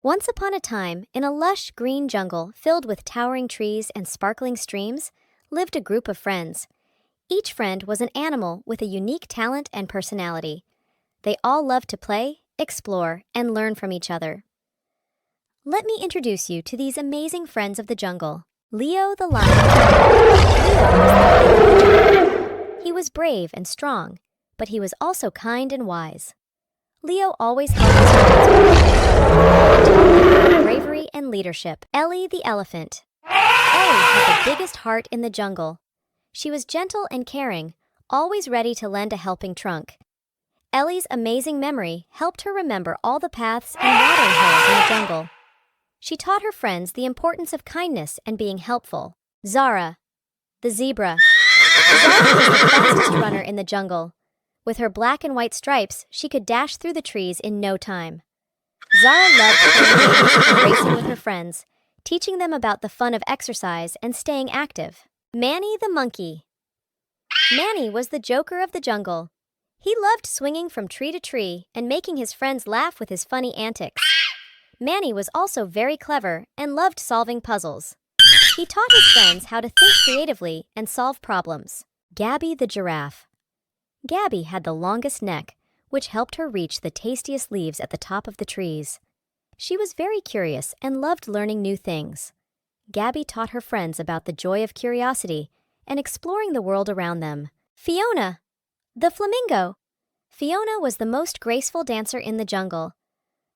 Once upon a time, in a lush green jungle filled with towering trees and sparkling streams, lived a group of friends. Each friend was an animal with a unique talent and personality. They all loved to play, explore, and learn from each other. Let me introduce you to these amazing friends of the jungle. Leo the lion. He was brave and strong, but he was also kind and wise. Leo always helped his friends with bravery and leadership. Ellie the elephant. Ellie had the biggest heart in the jungle. She was gentle and caring, always ready to lend a helping trunk. Ellie's amazing memory helped her remember all the paths and watering holes in the jungle. She taught her friends the importance of kindness and being helpful. Zara, the zebra. Zara was the fastest runner in the jungle. With her black and white stripes, she could dash through the trees in no time. Zara loved playing and racing with her friends, teaching them about the fun of exercise and staying active. Manny the monkey. Manny was the joker of the jungle. He loved swinging from tree to tree and making his friends laugh with his funny antics. Manny was also very clever and loved solving puzzles. He taught his friends how to think creatively and solve problems. Gabby the giraffe. Gabby had the longest neck, which helped her reach the tastiest leaves at the top of the trees. She was very curious and loved learning new things. Gabby taught her friends about the joy of curiosity and exploring the world around them. Fiona, the flamingo. Fiona was the most graceful dancer in the jungle.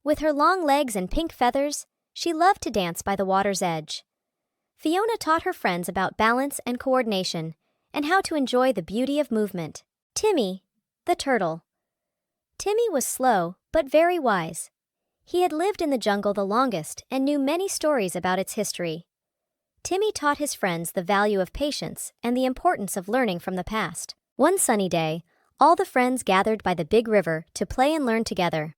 With her long legs and pink feathers, she loved to dance by the water's edge. Fiona taught her friends about balance and coordination and how to enjoy the beauty of movement. Timmy, the turtle. Timmy was slow but very wise. He had lived in the jungle the longest and knew many stories about its history. Timmy taught his friends the value of patience and the importance of learning from the past. One sunny day, all the friends gathered by the big river to play and learn together.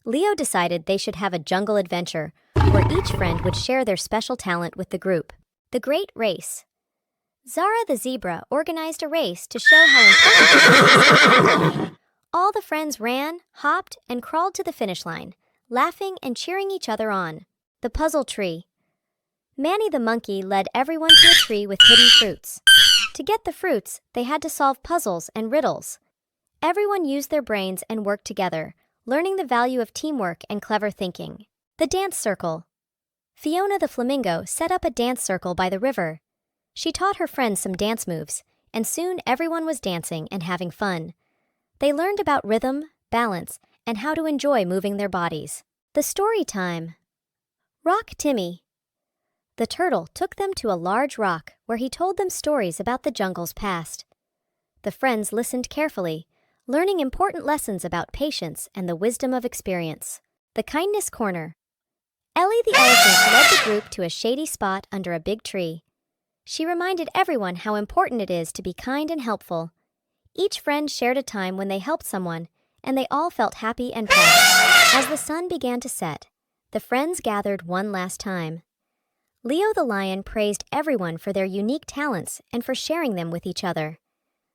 Leo decided they should have a jungle adventure where each friend would share their special talent with the group. The Great Race. Zara the zebra organized a race to show how important it was. All the friends ran, hopped, and crawled to the finish line, laughing and cheering each other on. The Puzzle Tree. Manny the monkey led everyone to a tree with hidden fruits. To get the fruits, they had to solve puzzles and riddles. Everyone used their brains and worked together, learning the value of teamwork and clever thinking. The Dance Circle. Fiona the flamingo set up a dance circle by the river. She taught her friends some dance moves, and soon everyone was dancing and having fun. They learned about rhythm, balance, and how to enjoy moving their bodies. The Story Time. Rock Timmy. The turtle took them to a large rock where he told them stories about the jungle's past. The friends listened carefully, learning important lessons about patience and the wisdom of experience. The Kindness Corner. Ellie the elephant led the group to a shady spot under a big tree. She reminded everyone how important it is to be kind and helpful. Each friend shared a time when they helped someone, and they all felt happy and proud. As the sun began to set, the friends gathered one last time. Leo the lion praised everyone for their unique talents and for sharing them with each other.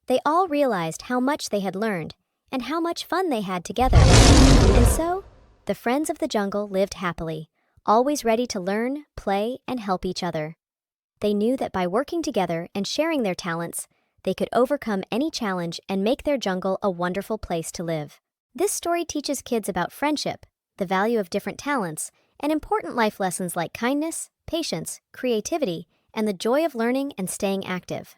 They all realized how much they had learned and how much fun they had together. And so, the friends of the jungle lived happily, always ready to learn, play, and help each other. They knew that by working together and sharing their talents, they could overcome any challenge and make their jungle a wonderful place to live. This story teaches kids about friendship, the value of different talents, and important life lessons like kindness, patience, creativity, and the joy of learning and staying active.